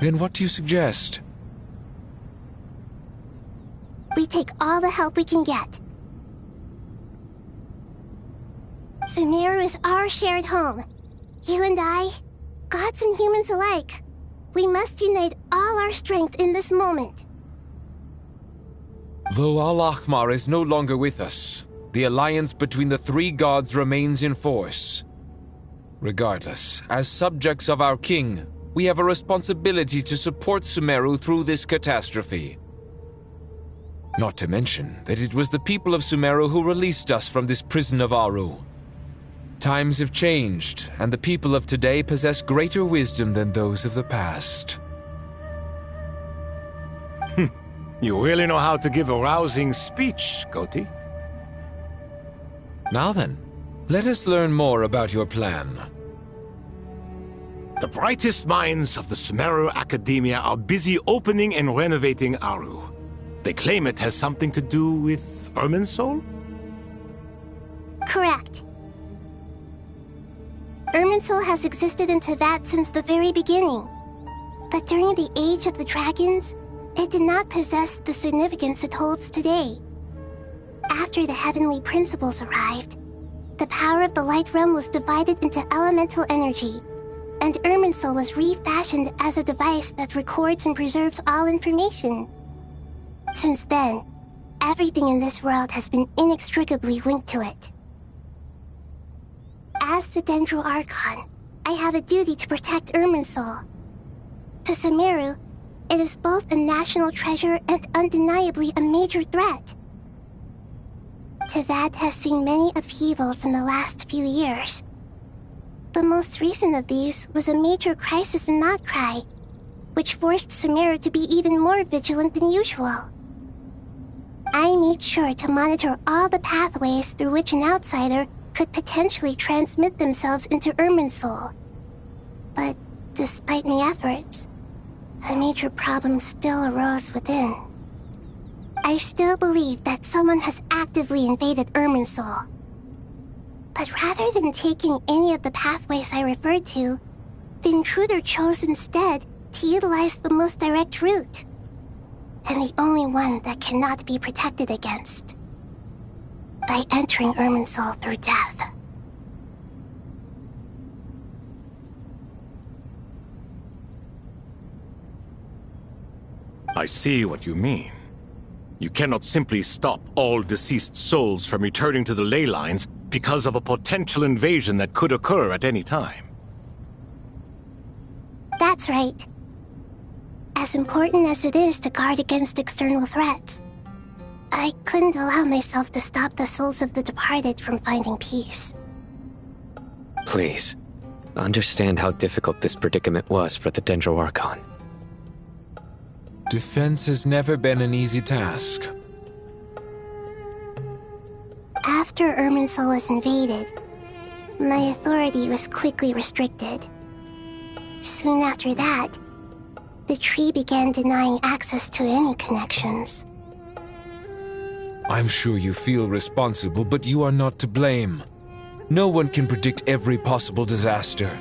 Then what do you suggest? We take all the help we can get. Sumeru is our shared home. You and I, gods and humans alike. We must unite all our strength in this moment. Though Al-Ahmar is no longer with us, the alliance between the three gods remains in force. Regardless, as subjects of our king, we have a responsibility to support Sumeru through this catastrophe. Not to mention that it was the people of Sumeru who released us from this prison of Aru. Times have changed, and the people of today possess greater wisdom than those of the past. You really know how to give a rousing speech, Goti. Now then, let us learn more about your plan. The brightest minds of the Sumeru Academia are busy opening and renovating Aru. They claim it has something to do with Irminsul? Correct. Irminsul has existed in Teyvat since the very beginning. But during the Age of the Dragons, it did not possess the significance it holds today. After the heavenly principles arrived, the power of the Light Realm was divided into elemental energy, and Irminsul was refashioned as a device that records and preserves all information. Since then, everything in this world has been inextricably linked to it. As the Dendro Archon, I have a duty to protect Irminsul. To Sumeru, it is both a national treasure and undeniably a major threat. Teyvat has seen many upheavals in the last few years. The most recent of these was a major crisis in Notcry, which forced Sumeru to be even more vigilant than usual. I made sure to monitor all the pathways through which an outsider could potentially transmit themselves into Irminsul. But despite my efforts, a major problem still arose within. I still believe that someone has actively invaded Irminsul. But rather than taking any of the pathways I referred to, the intruder chose instead to utilize the most direct route, and the only one that cannot be protected against, by entering Irminsul through death. I see what you mean. You cannot simply stop all deceased souls from returning to the ley lines because of a potential invasion that could occur at any time. That's right. As important as it is to guard against external threats, I couldn't allow myself to stop the souls of the departed from finding peace. Please, understand how difficult this predicament was for the Dendro Archon. Defense has never been an easy task. After Irminsul was invaded, my authority was quickly restricted. Soon after that, the tree began denying access to any connections. I'm sure you feel responsible, but you are not to blame. No one can predict every possible disaster.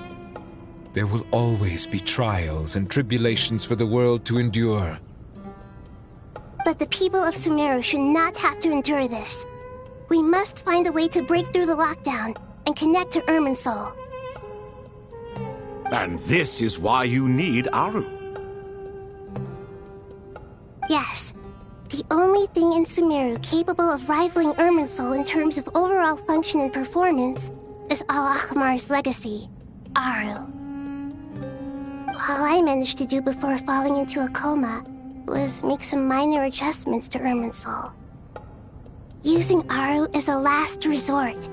There will always be trials and tribulations for the world to endure. But the people of Sumeru should not have to endure this. We must find a way to break through the lockdown and connect to Irminsul. And this is why you need Aru. Yes. The only thing in Sumeru capable of rivaling Irminsul in terms of overall function and performance is Al-Ahmar's legacy, Aru. All I managed to do before falling into a coma was make some minor adjustments to Irminsul. Using Aru is a last resort,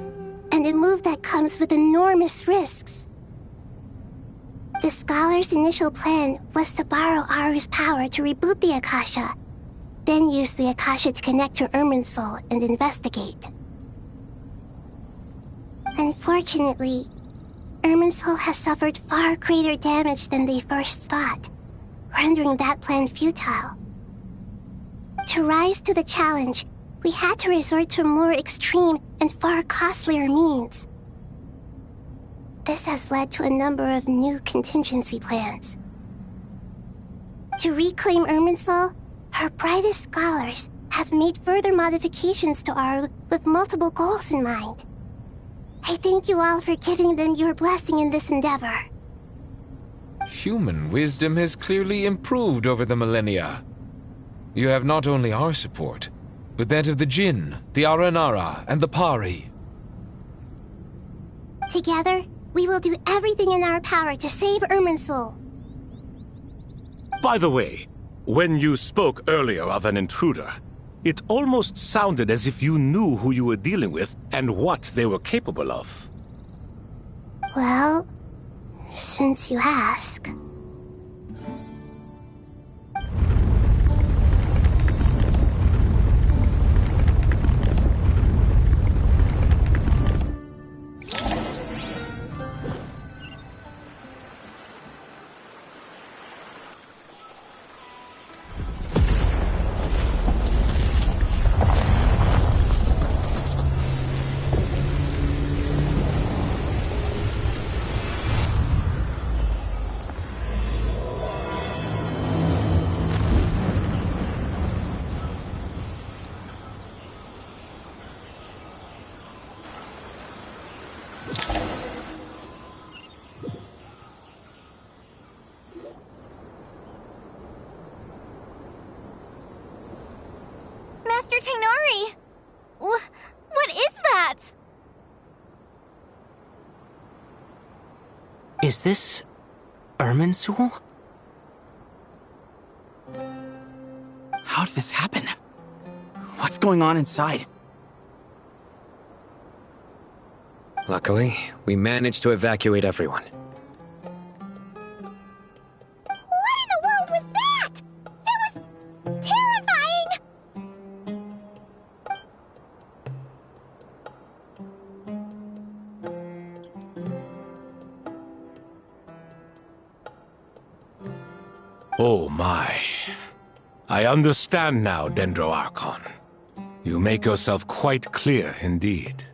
and a move that comes with enormous risks. The scholar's initial plan was to borrow Aru's power to reboot the Akasha, then use the Akasha to connect to Irminsul and investigate. Unfortunately, Irminsul has suffered far greater damage than they first thought, rendering that plan futile. To rise to the challenge, we had to resort to more extreme and far costlier means. This has led to a number of new contingency plans. To reclaim Irminsul, her brightest scholars have made further modifications to Aru with multiple goals in mind. I thank you all for giving them your blessing in this endeavor. Human wisdom has clearly improved over the millennia. You have not only our support, but that of the Jinn, the Aranara, and the Pari. Together, we will do everything in our power to save Irminsul. By the way, when you spoke earlier of an intruder, it almost sounded as if you knew who you were dealing with and what they were capable of. Well, since you ask. Master Tainari! What is that? Is this Irminsul? How did this happen? What's going on inside? Luckily, we managed to evacuate everyone. What in the world was that? That was terrifying! Oh my. I understand now, Dendro Archon. You make yourself quite clear indeed.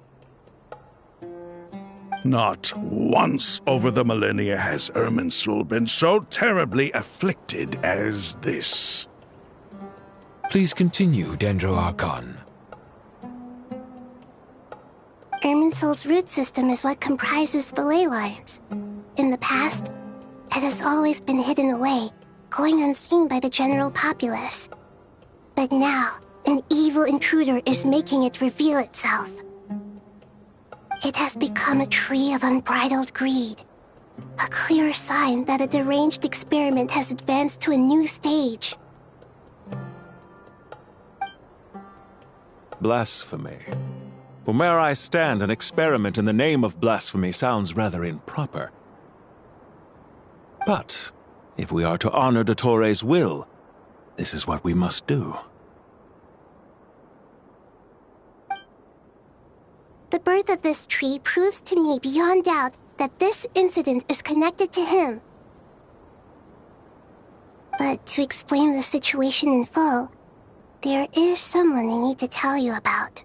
Not once over the millennia has Irminsul been so terribly afflicted as this. Please continue, Dendro Archon. Irminsul's root system is what comprises the ley lines. In the past, it has always been hidden away, going unseen by the general populace. But now, an evil intruder is making it reveal itself. It has become a tree of unbridled greed. A clear sign that a deranged experiment has advanced to a new stage. Blasphemy. From where I stand, an experiment in the name of blasphemy sounds rather improper. But, if we are to honor Dottores' will, this is what we must do. The birth of this tree proves to me beyond doubt that this incident is connected to him. But to explain the situation in full, there is someone I need to tell you about.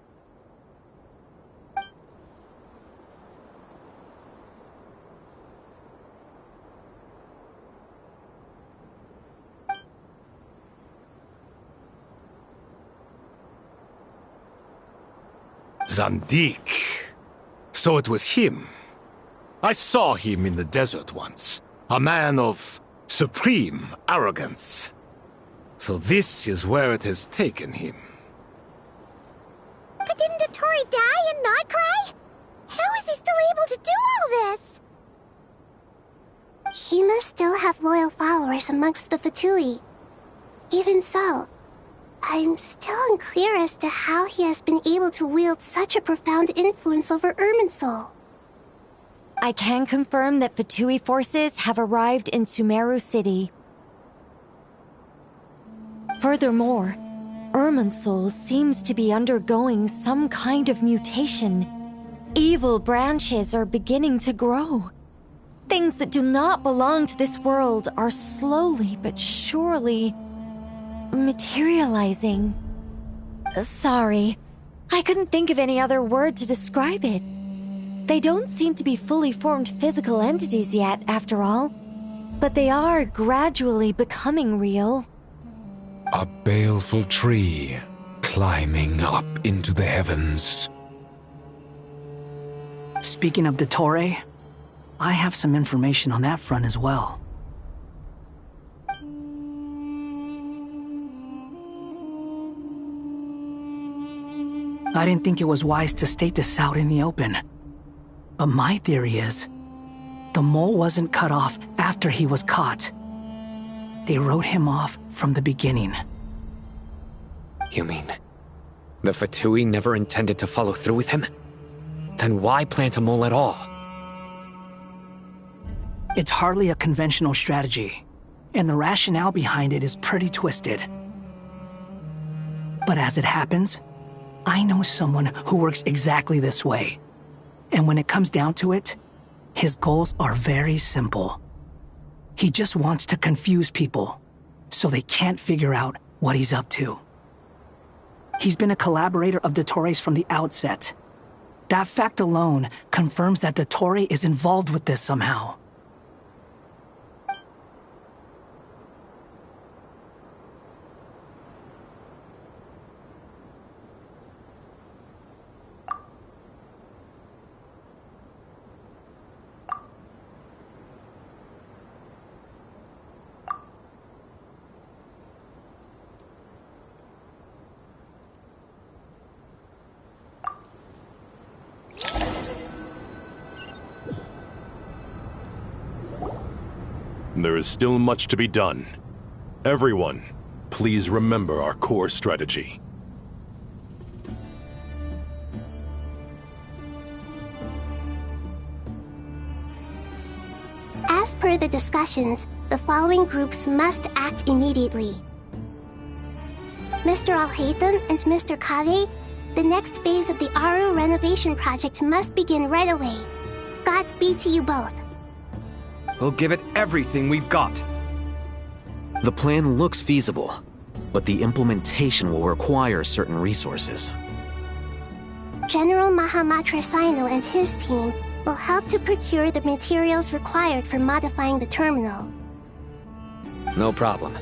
Zandik. So it was him. I saw him in the desert once. A man of supreme arrogance. So this is where it has taken him. But didn't Dottori die and not cry? How is he still able to do all this? He must still have loyal followers amongst the Fatui. Even so, I'm still unclear as to how he has been able to wield such a profound influence over Irminsul. I can confirm that Fatui forces have arrived in Sumeru City. Furthermore, Irminsul seems to be undergoing some kind of mutation. Evil branches are beginning to grow. Things that do not belong to this world are slowly but surely materializing. Sorry, I couldn't think of any other word to describe it. They don't seem to be fully formed physical entities yet, after all. but they are gradually becoming real. A baleful tree climbing up into the heavens. Speaking of Dottore, I have some information on that front as well. I didn't think it was wise to state this out in the open. But my theory is, the mole wasn't cut off after he was caught. They wrote him off from the beginning. You mean, the Fatui never intended to follow through with him? Then why plant a mole at all? It's hardly a conventional strategy, and the rationale behind it is pretty twisted. But as it happens, I know someone who works exactly this way. And when it comes down to it, his goals are very simple. He just wants to confuse people, so they can't figure out what he's up to. He's been a collaborator of Dottore's from the outset. That fact alone confirms that Dottore is involved with this somehow. There is still much to be done. Everyone, please remember our core strategy. As per the discussions, the following groups must act immediately. Mr. Al-Haytham and Mr. Kave, the next phase of the Aru renovation project must begin right away. Godspeed to you both. We'll give it everything we've got. The plan looks feasible, but the implementation will require certain resources. General Mahamatra Sino and his team will help to procure the materials required for modifying the terminal. No problem.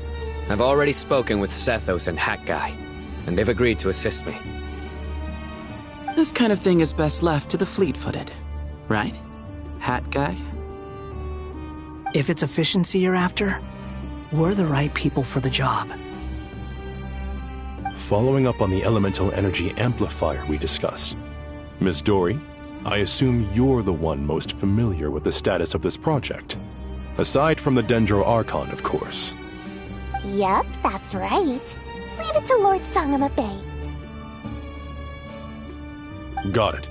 I've already spoken with Sethos and Hat Guy, and they've agreed to assist me. This kind of thing is best left to the fleet-footed, right, Hat Guy? If it's efficiency you're after, we're the right people for the job. Following up on the elemental energy amplifier we discussed, Ms. Dory, I assume you're the one most familiar with the status of this project. Aside from the Dendro Archon, of course. Yep, that's right. Leave it to Lord Sangama Bay. Got it.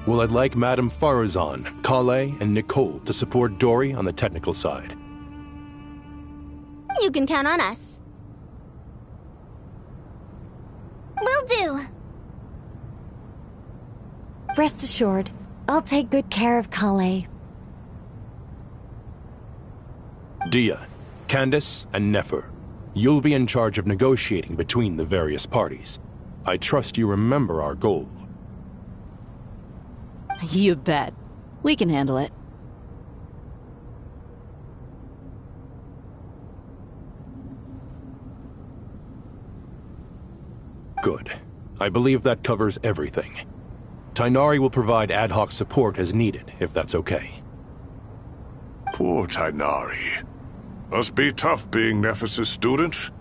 Well, I'd like Madame Farazan, Kale, and Nicole to support Dory on the technical side. You can count on us. Will do. Rest assured, I'll take good care of Kale. Dia, Candace, and Nefer, you'll be in charge of negotiating between the various parties. I trust you remember our goal. You bet. We can handle it. Good. I believe that covers everything. Tainari will provide ad hoc support as needed, if that's okay. Poor Tainari. Must be tough being Nephis' student.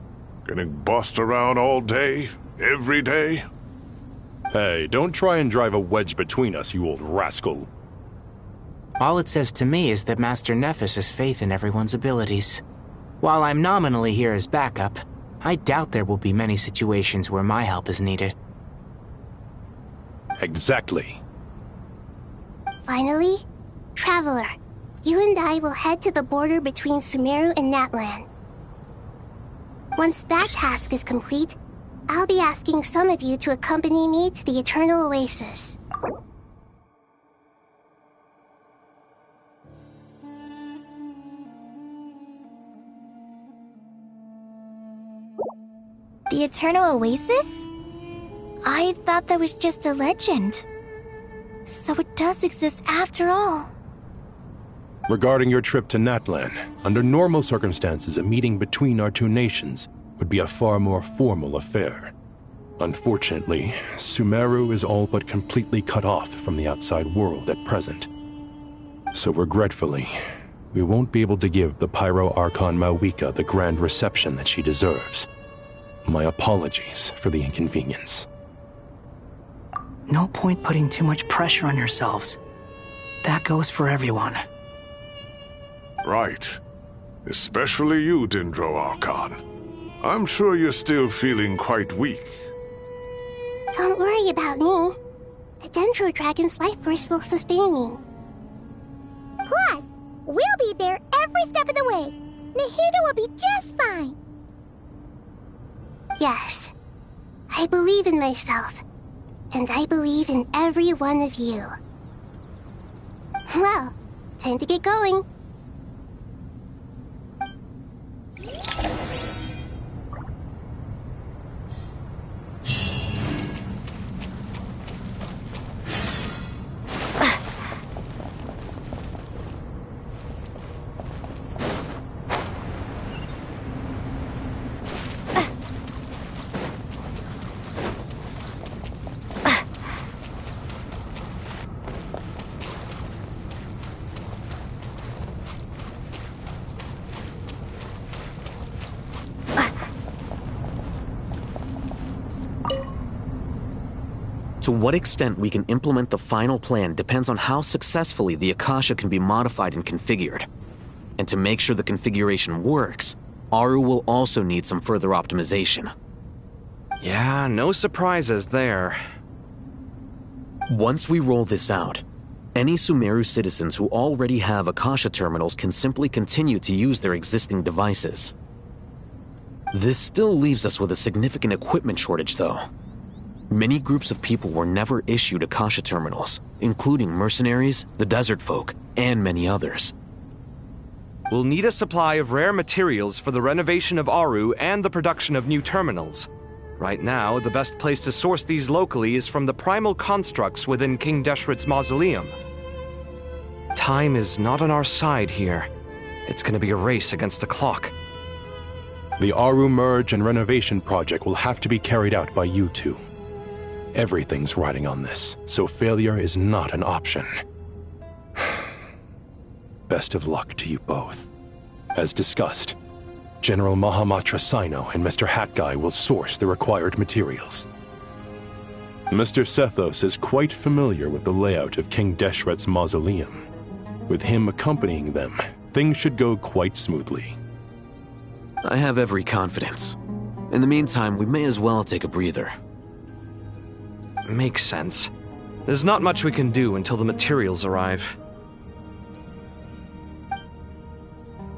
Getting bossed around all day, every day. Hey, don't try and drive a wedge between us, you old rascal. All it says to me is that Master Nephis has faith in everyone's abilities. While I'm nominally here as backup, I doubt there will be many situations where my help is needed. Exactly. Finally, Traveler, you and I will head to the border between Sumeru and Natlan. Once that task is complete, I'll be asking some of you to accompany me to the Eternal Oasis. The Eternal Oasis? I thought that was just a legend. So it does exist after all. Regarding your trip to Natlan, under normal circumstances, a meeting between our two nations would be a far more formal affair. Unfortunately, Sumeru is all but completely cut off from the outside world at present. So regretfully, we won't be able to give the Pyro Archon Mawika the grand reception that she deserves. My apologies for the inconvenience. No point putting too much pressure on yourselves. That goes for everyone. Right. Especially you, Dendro Archon. I'm sure you're still feeling quite weak. Don't worry about me. The Dendro Dragon's life force will sustain me. Plus, we'll be there every step of the way. Nahida will be just fine. Yes. I believe in myself. And I believe in every one of you. Well, time to get going. To what extent we can implement the final plan depends on how successfully the Akasha can be modified and configured. And to make sure the configuration works, Aru will also need some further optimization. Yeah, no surprises there. Once we roll this out, any Sumeru citizens who already have Akasha terminals can simply continue to use their existing devices. This still leaves us with a significant equipment shortage, though. Many groups of people were never issued Akasha terminals, including mercenaries, the desert folk, and many others. We'll need a supply of rare materials for the renovation of Aru and the production of new terminals. Right now, the best place to source these locally is from the primal constructs within King Deshret's mausoleum. Time is not on our side here. It's gonna be a race against the clock. The Aru merge and renovation project will have to be carried out by you two. Everything's riding on this, so failure is not an option. Best of luck to you both. As discussed, General Mahamatra Sino and Mr. Hat Guy will source the required materials. Mr. Sethos is quite familiar with the layout of King Deshret's mausoleum. With him accompanying them, things should go quite smoothly. I have every confidence. In the meantime, we may as well take a breather. Makes sense. There's not much we can do until the materials arrive.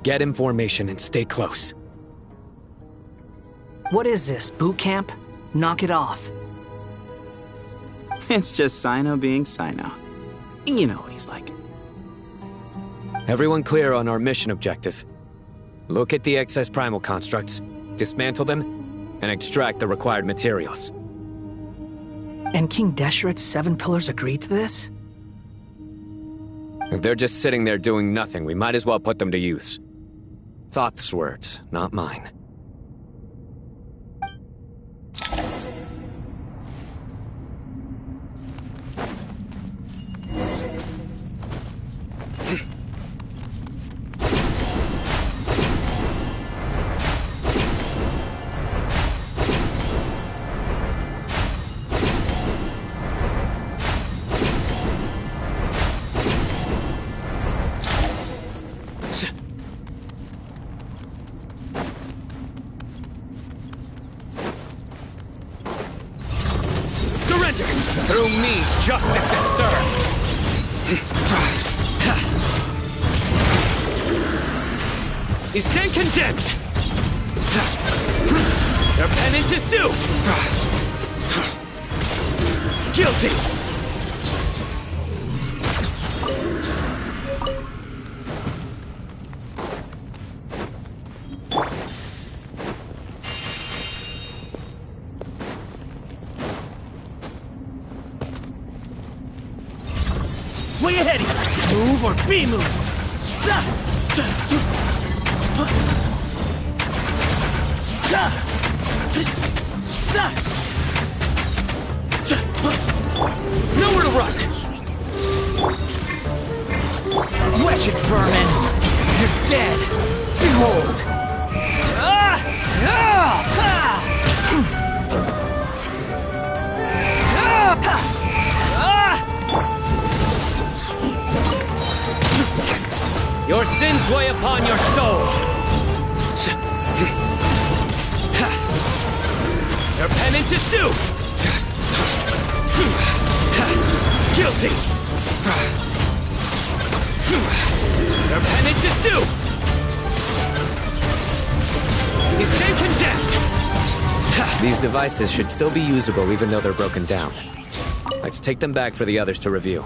Get in formation and stay close. What is this, boot camp? Knock it off. It's just Sino being Sino. You know what he's like. Everyone clear on our mission objective. Look at the excess primal constructs, dismantle them, and extract the required materials. And King Deshret's 7 pillars agreed to this? If they're just sitting there doing nothing, we might as well put them to use. Thoth's words, not mine. Through me, justice is served! You stand condemned! Your penance is due! Guilty! Way ahead! Move or be moved! Nowhere to run! Wretched vermin! You're dead! Behold! Your sins weigh upon your soul! Your penance is due! Guilty! Your penance is due! You stand condemned! These devices should still be usable even though they're broken down. Let's take them back for the others to review.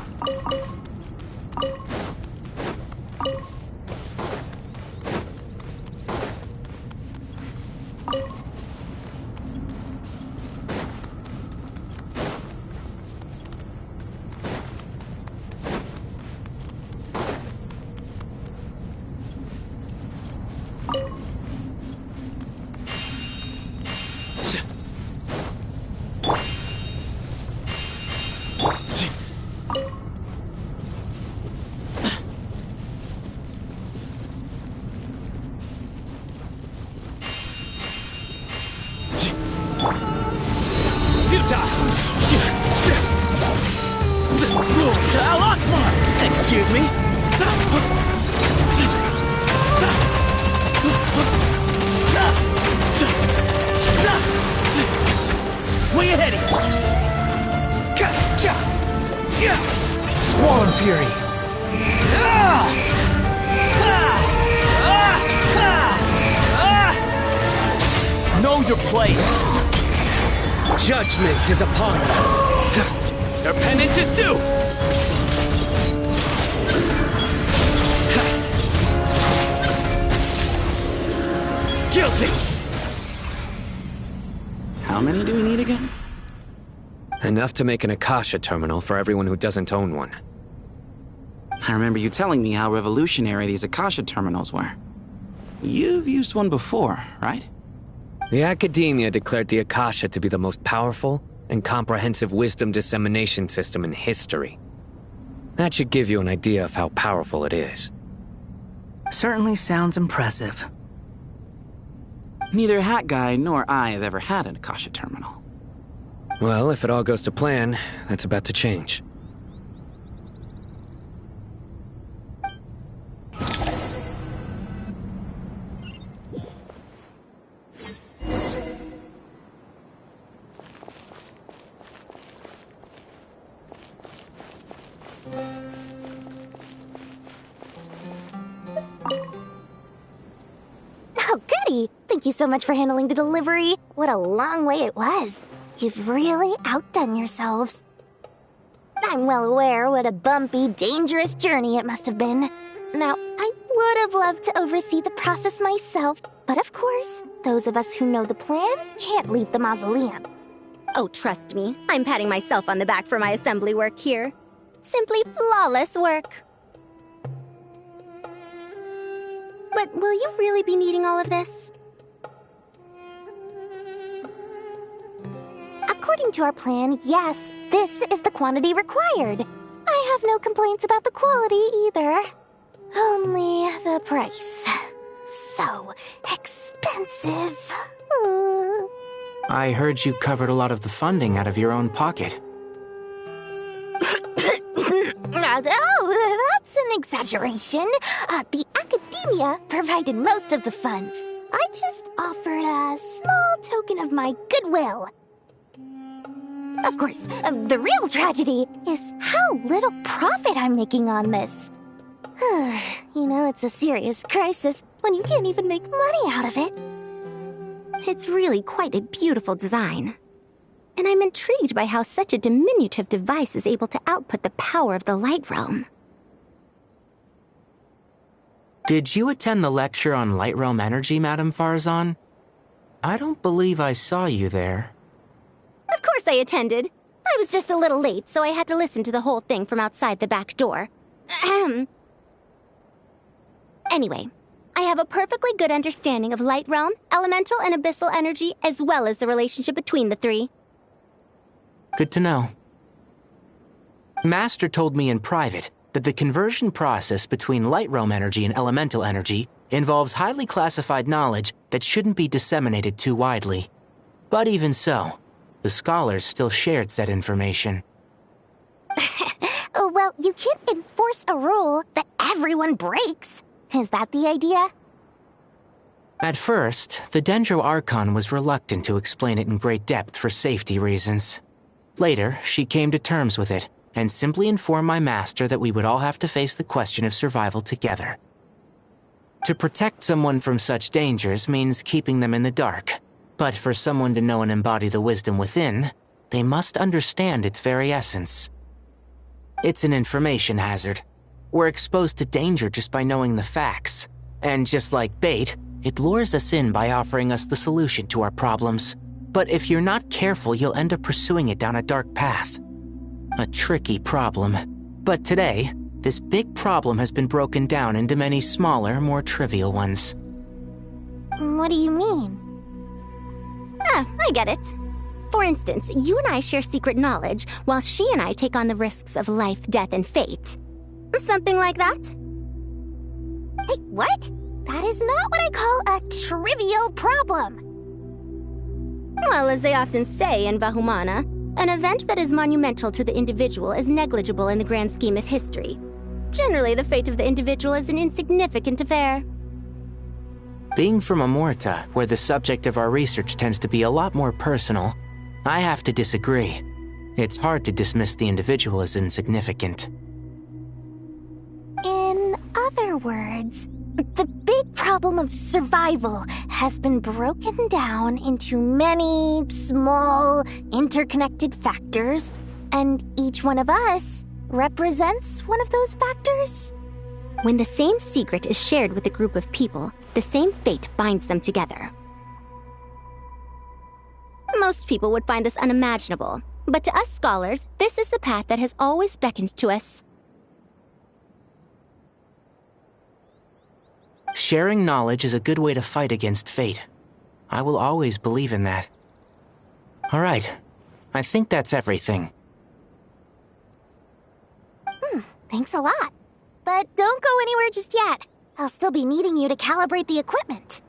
Excuse me? Where you heading? Squall Fury! Know your place! Judgment is upon you! Your penance is due! Guilty! How many do we need again? Enough to make an Akasha terminal for everyone who doesn't own one. I remember you telling me how revolutionary these Akasha terminals were. You've used one before, right? The Academia declared the Akasha to be the most powerful and comprehensive wisdom dissemination system in history. That should give you an idea of how powerful it is. Certainly sounds impressive. Neither Hat Guy nor I have ever had an Akasha terminal. Well, if it all goes to plan, that's about to change. Oh, goody! Thank you so much for handling the delivery. What a long way it was. You've really outdone yourselves. I'm well aware what a bumpy, dangerous journey it must have been. Now, I would have loved to oversee the process myself, but of course, those of us who know the plan can't leave the mausoleum. Oh, trust me, I'm patting myself on the back for my assembly work here. Simply flawless work. But will you really be needing all of this? According to our plan, yes, this is the quantity required. I have no complaints about the quality either. Only the price. So expensive. I heard you covered a lot of the funding out of your own pocket. Oh, that's an exaggeration. The Academia provided most of the funds. I just offered a small token of my goodwill. Of course, the real tragedy is how little profit I'm making on this. You know, it's a serious crisis when you can't even make money out of it. It's really quite a beautiful design. And I'm intrigued by how such a diminutive device is able to output the power of the Light Realm. Did you attend the lecture on Light Realm energy, Madame Farazan? I don't believe I saw you there. Of course I attended. I was just a little late, so I had to listen to the whole thing from outside the back door. Anyway, I have a perfectly good understanding of Light Realm, Elemental, and Abyssal energy, as well as the relationship between the three. Good to know. Master told me in private that the conversion process between Light Realm energy and Elemental energy involves highly classified knowledge that shouldn't be disseminated too widely. But even so, the scholars still shared said information. Well, you can't enforce a rule that everyone breaks. Is that the idea? At first, the Dendro Archon was reluctant to explain it in great depth for safety reasons. Later, she came to terms with it, and simply informed my master that we would all have to face the question of survival together. To protect someone from such dangers means keeping them in the dark, but for someone to know and embody the wisdom within, they must understand its very essence. It's an information hazard. We're exposed to danger just by knowing the facts, and just like bait, it lures us in by offering us the solution to our problems. But if you're not careful, you'll end up pursuing it down a dark path. A tricky problem. But today, this big problem has been broken down into many smaller, more trivial ones. What do you mean? I get it. For instance, you and I share secret knowledge, while she and I take on the risks of life, death, and fate. Something like that? Hey, what? That is not what I call a trivial problem. Well, as they often say in Vahumana, an event that is monumental to the individual is negligible in the grand scheme of history. Generally, the fate of the individual is an insignificant affair. Being from Amorta, where the subject of our research tends to be a lot more personal, I have to disagree. It's hard to dismiss the individual as insignificant. In other words, the big problem of survival has been broken down into many small, interconnected factors, and each one of us represents one of those factors? When the same secret is shared with a group of people, the same fate binds them together. Most people would find this unimaginable, but to us scholars, this is the path that has always beckoned to us. Sharing knowledge is a good way to fight against fate. I will always believe in that. All right, I think that's everything. Thanks a lot. But don't go anywhere just yet. I'll still be needing you to calibrate the equipment.